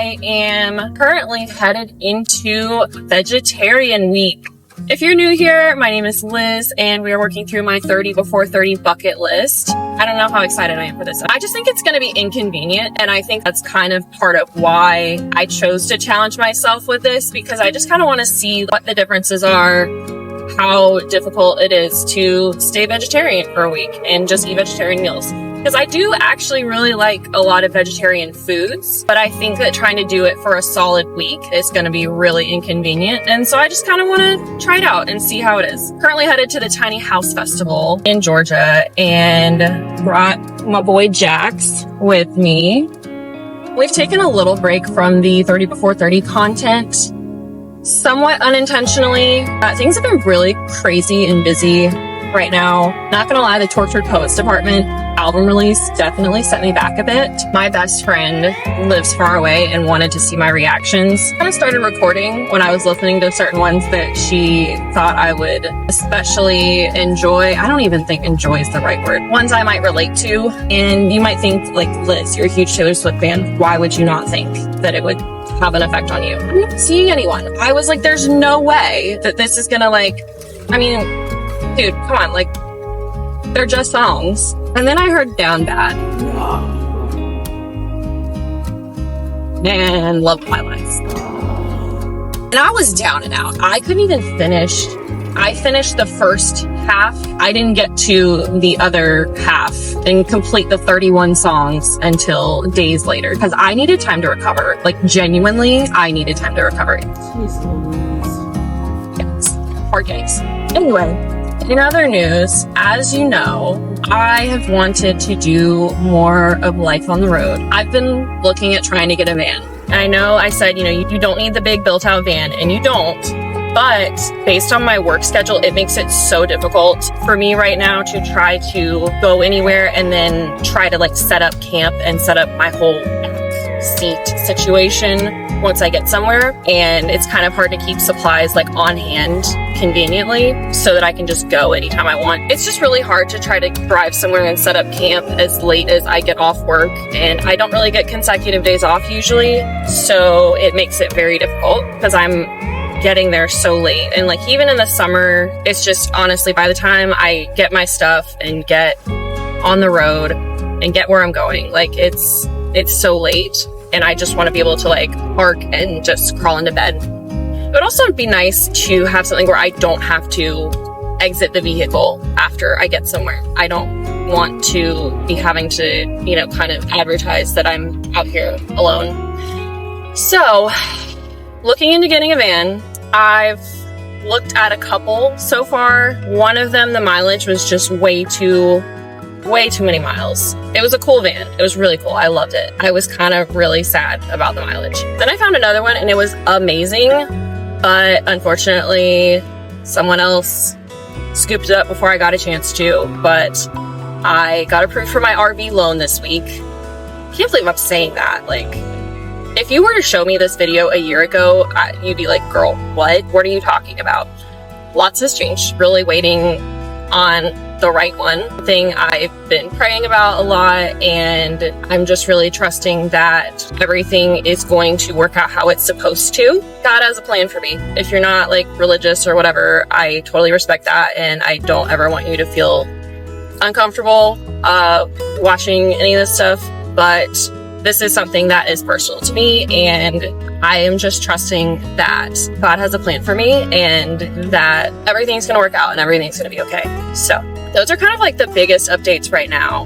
I am currently headed into vegetarian week. If you're new here, my name is Liz and we are working through my 30 before 30 bucket list. I don't know how excited I am for this. I just think it's going to be inconvenient, and I think that's kind of part of why I chose to challenge myself with this, because I just kind of want to see what the differences are, how difficult it is to stay vegetarian for a week and just eat vegetarian meals. Because I do actually really like a lot of vegetarian foods, but I think that trying to do it for a solid week is going to be really inconvenient. And so I just kind of want to try it out and see how it is. Currently headed to the Tiny House Festival in Georgia and brought my boy Jax with me. We've taken a little break from the 30 before 30 content, somewhat unintentionally. Things have been really crazy and busy right now. Not gonna lie, the Tortured Poets Department album release definitely set me back a bit. My best friend lives far away and wanted to see my reactions. I started recording when I was listening to certain ones that she thought I would especially enjoy. I don't even think enjoy is the right word. Ones I might relate to. And you might think, like, Liz, you're a huge Taylor Swift fan. Why would you not think that it would have an effect on you? I'm not seeing anyone. I was like, there's no way that this is gonna, like, I mean, dude, come on, like, they're just songs. And then I heard Down Bad. Man, loved my life. And I was down and out. I couldn't even finish. I finished the first half. I didn't get to the other half and complete the 31 songs until days later because I needed time to recover. Like, genuinely, I needed time to recover. Yes, hard days. Anyway. In other news, as you know, I have wanted to do more of life on the road. I've been looking at trying to get a van. I know I said, you don't need the big built out van, and you don't. But based on my work schedule, it makes it so difficult for me right now to try to go anywhere and then try to like set up camp and set up my whole seat situation once I get somewhere. And it's kind of hard to keep supplies like on hand conveniently so that I can just go anytime I want. It's just really hard to try to drive somewhere and set up camp as late as I get off work, and I don't really get consecutive days off usually, so it makes it very difficult because I'm getting there so late. And like even in the summer, it's just honestly by the time I get my stuff and get on the road and get where I'm going, like it's so late and I just want to be able to like park and just crawl into bed. It would also be nice to have something where I don't have to exit the vehicle after I get somewhere. I don't want to be having to, kind of advertise that I'm out here alone. So, looking into getting a van, I've looked at a couple so far. One of them, the mileage was just way too many miles. It was a cool van. It was really cool. I loved it. I was kind of really sad about the mileage. Then I found another one and it was amazing, but unfortunately someone else scooped it up before I got a chance to. But I got approved for my RV loan this week. Can't believe I'm saying that. Like, if you were to show me this video a year ago, you'd be like, girl, what? What are you talking about? Lots has changed. Really waiting on the right one. Thing I've been praying about a lot, and I'm just really trusting that everything is going to work out how it's supposed to. God has a plan for me. If you're not like religious or whatever, I totally respect that, and I don't ever want you to feel uncomfortable watching any of this stuff, but this is something that is personal to me, and I am just trusting that God has a plan for me and that everything's going to work out and everything's going to be okay. So those are kind of like the biggest updates right now.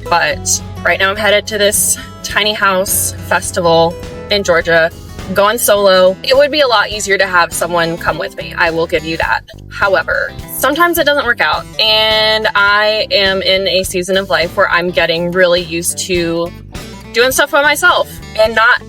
But right now I'm headed to this tiny house festival in Georgia. I'm going solo. It would be a lot easier to have someone come with me. I will give you that. However, sometimes it doesn't work out. And I am in a season of life where I'm getting really used to doing stuff by myself and not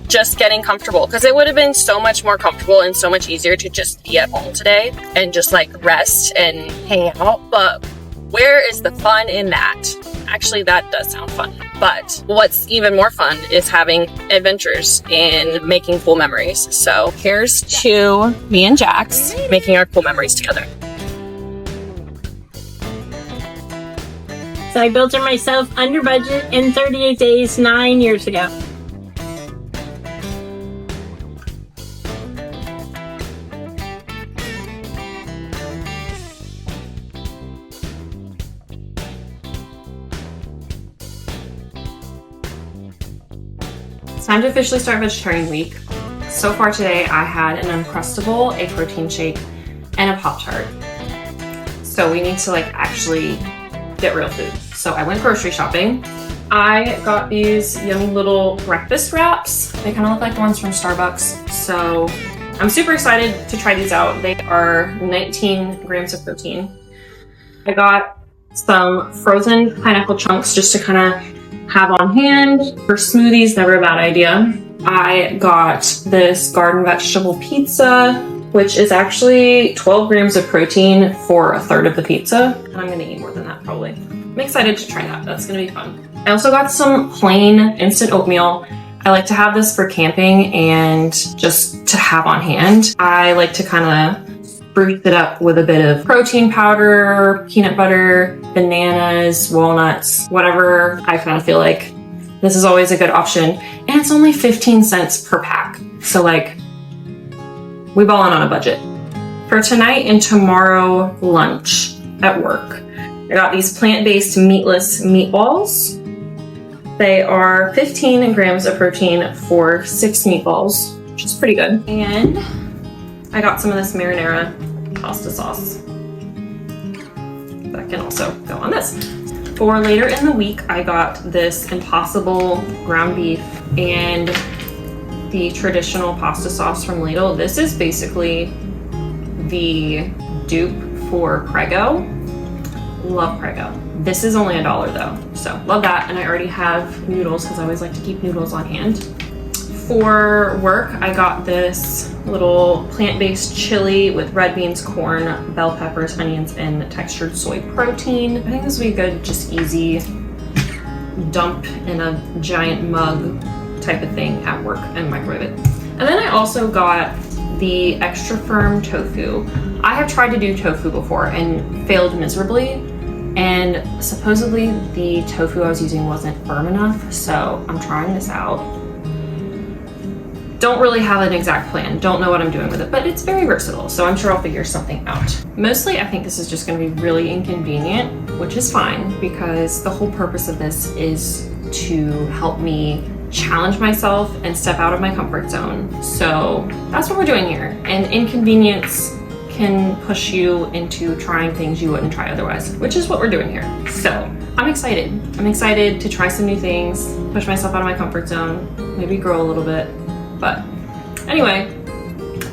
just getting comfortable, because it would have been so much more comfortable and so much easier to just be at home today and just like rest and hang out. But where is the fun in that? Actually, that does sound fun. But what's even more fun is having adventures and making cool memories. So here's to me and Jax making our cool memories together. So I built it myself under budget in 38 days 9 years ago. Time to officially start vegetarian week. So far today, I had an Uncrustable, a protein shake, and a Pop-Tart. So we need to like actually get real food. So I went grocery shopping. I got these yummy little breakfast wraps. They kind of look like the ones from Starbucks. So I'm super excited to try these out. They are 19 grams of protein. I got some frozen pineapple chunks just to kind of have on hand for smoothies, never a bad idea. I got this garden vegetable pizza, which is actually 12 grams of protein for a third of the pizza. And I'm gonna eat more than that probably. I'm excited to try that, that's gonna be fun. I also got some plain instant oatmeal. I like to have this for camping and just to have on hand. I like to kind of spruce it up with a bit of protein powder, peanut butter, bananas, walnuts, whatever I kind of feel like. This is always a good option. And it's only 15 cents per pack. So like, we ballin' on a budget. For tonight and tomorrow lunch at work, I got these plant-based meatless meatballs. They are 15 grams of protein for 6 meatballs, which is pretty good. And I got some of this marinara pasta sauce. That can also go on this. For later in the week, I got this Impossible ground beef and the traditional pasta sauce from Lidl. This is basically the dupe for Prego. Love Prego. This is only $1 though, so love that. And I already have noodles because I always like to keep noodles on hand. For work, I got this little plant-based chili with red beans, corn, bell peppers, onions, and textured soy protein. I think this would be good, just easy dump in a giant mug type of thing at work and microwave it. And then I also got the extra firm tofu. I have tried to do tofu before and failed miserably. And supposedly the tofu I was using wasn't firm enough, so I'm trying this out. Don't really have an exact plan, don't know what I'm doing with it, but it's very versatile, so I'm sure I'll figure something out. Mostly, I think this is just gonna be really inconvenient, which is fine, because the whole purpose of this is to help me challenge myself and step out of my comfort zone. So that's what we're doing here. And inconvenience can push you into trying things you wouldn't try otherwise, which is what we're doing here. So I'm excited. I'm excited to try some new things, push myself out of my comfort zone, maybe grow a little bit. But anyway,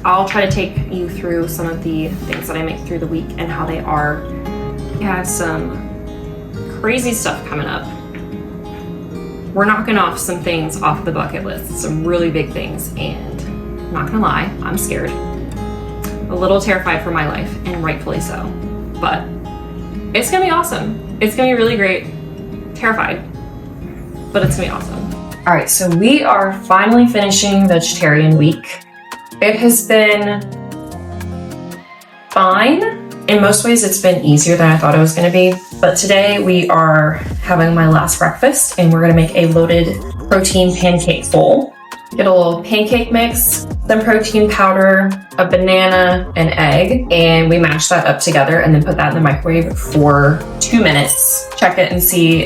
I'll try to take you through some of the things that I make through the week and how they are. We have some crazy stuff coming up. We're knocking off some things off the bucket list, some really big things, and I'm not gonna lie, I'm scared. A little terrified for my life, and rightfully so. But it's gonna be awesome. It's gonna be really great. Terrified, but it's gonna be awesome. All right, so we are finally finishing vegetarian week. It has been fine. In most ways, it's been easier than I thought it was gonna be. But today we are having my last breakfast and we're gonna make a loaded protein pancake bowl. Get a little pancake mix, some protein powder, a banana, an egg, and we mash that up together and then put that in the microwave for 2 minutes. Check it and see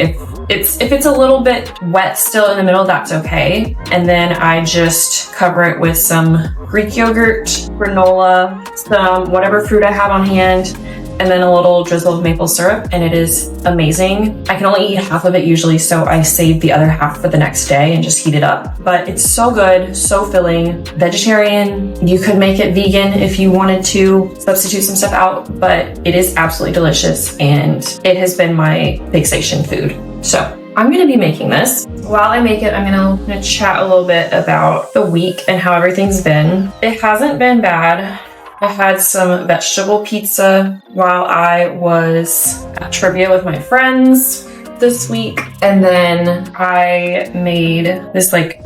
if it's a little bit wet still in the middle, that's okay. And then I just cover it with some Greek yogurt, granola, some whatever fruit I have on hand, and then a little drizzle of maple syrup, and it is amazing. I can only eat half of it usually, so I save the other half for the next day and just heat it up. But it's so good, so filling. Vegetarian, you could make it vegan if you wanted to substitute some stuff out, but it is absolutely delicious, and it has been my fixation food. So I'm gonna be making this. While I make it, I'm gonna chat a little bit about the week and how everything's been. It hasn't been bad. I had some vegetable pizza while I was at trivia with my friends this week. And then I made this like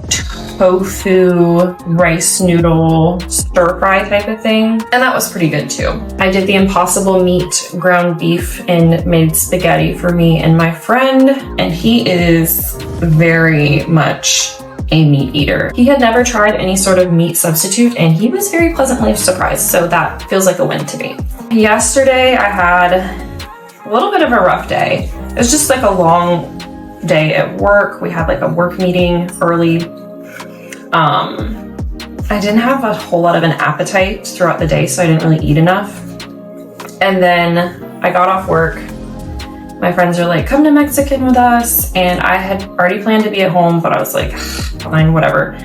tofu rice noodle stir fry type of thing. And that was pretty good too. I did the Impossible meat ground beef and made spaghetti for me and my friend. And he is very much a meat eater. He had never tried any sort of meat substitute and he was very pleasantly surprised. So that feels like a win to me. Yesterday I had a little bit of a rough day. It was just like a long day at work. We had like a work meeting early I didn't have a whole lot of an appetite throughout the day, so I didn't really eat enough. And then I got off work. My friends are like, come to Mexican with us. And I had already planned to be at home, but I was like, fine, whatever.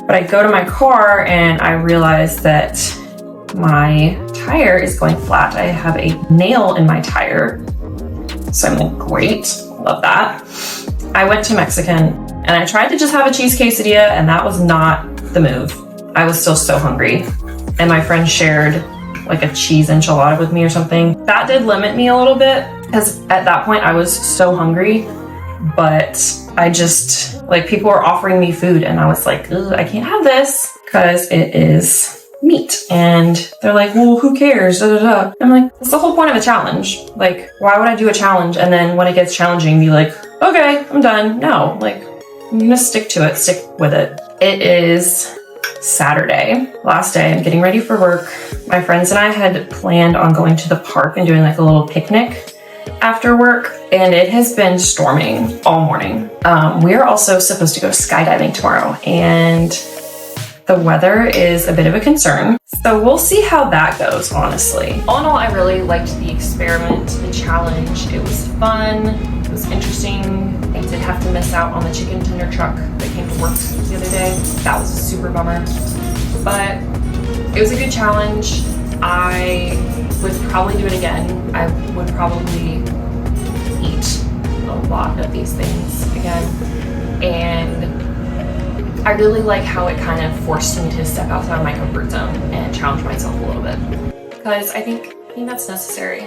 But I go to my car and I realize that my tire is going flat. I have a nail in my tire. So I'm like, great, love that. I went to Mexican and I tried to just have a cheese quesadilla, and that was not the move. I was still so hungry. And my friend shared like a cheese enchilada with me or something. That did limit me a little bit, because at that point I was so hungry, but I just, like, people were offering me food and I was like, I can't have this because it is meat. And they're like, well, who cares? Da, da, da. I'm like, that's the whole point of a challenge. Like, why would I do a challenge and then when it gets challenging be like, okay, I'm done? No, like, I'm gonna stick to it, stick with it. It is Saturday, last day. I'm getting ready for work. My friends and I had planned on going to the park and doing like a little picnic after work, and it has been storming all morning. We are also supposed to go skydiving tomorrow, and the weather is a bit of a concern. So we'll see how that goes, honestly. All in all, I really liked the experiment, the challenge. It was fun, it was interesting. I did have to miss out on the chicken tender truck that came to work the other day. That was a super bummer, but it was a good challenge. I would probably do it again. I would probably eat a lot of these things again. And I really like how it kind of forced me to step outside of my comfort zone and challenge myself a little bit. Because I think that's necessary.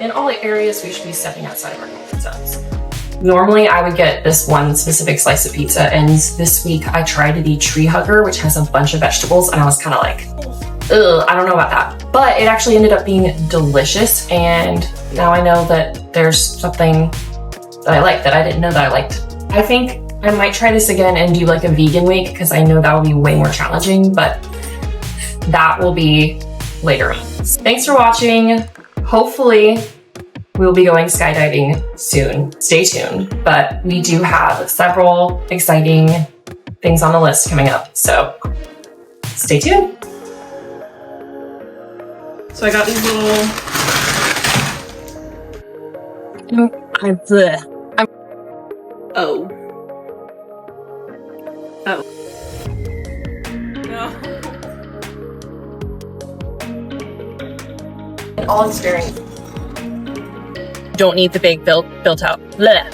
In all areas, we should be stepping outside of our comfort zones. Normally, I would get this one specific slice of pizza, and this week I tried the tree hugger, which has a bunch of vegetables, and I was kind of like, ugh, I don't know about that. But it actually ended up being delicious, and now I know that there's something that I like that I didn't know that I liked. I think I might try this again and do like a vegan week, because I know that will be way more challenging, but that will be later on. Thanks for watching. Hopefully we'll be going skydiving soon. Stay tuned. But we do have several exciting things on the list coming up, so stay tuned. So I got these little... Oh. No. All experience. Don't need the big built out. Blech.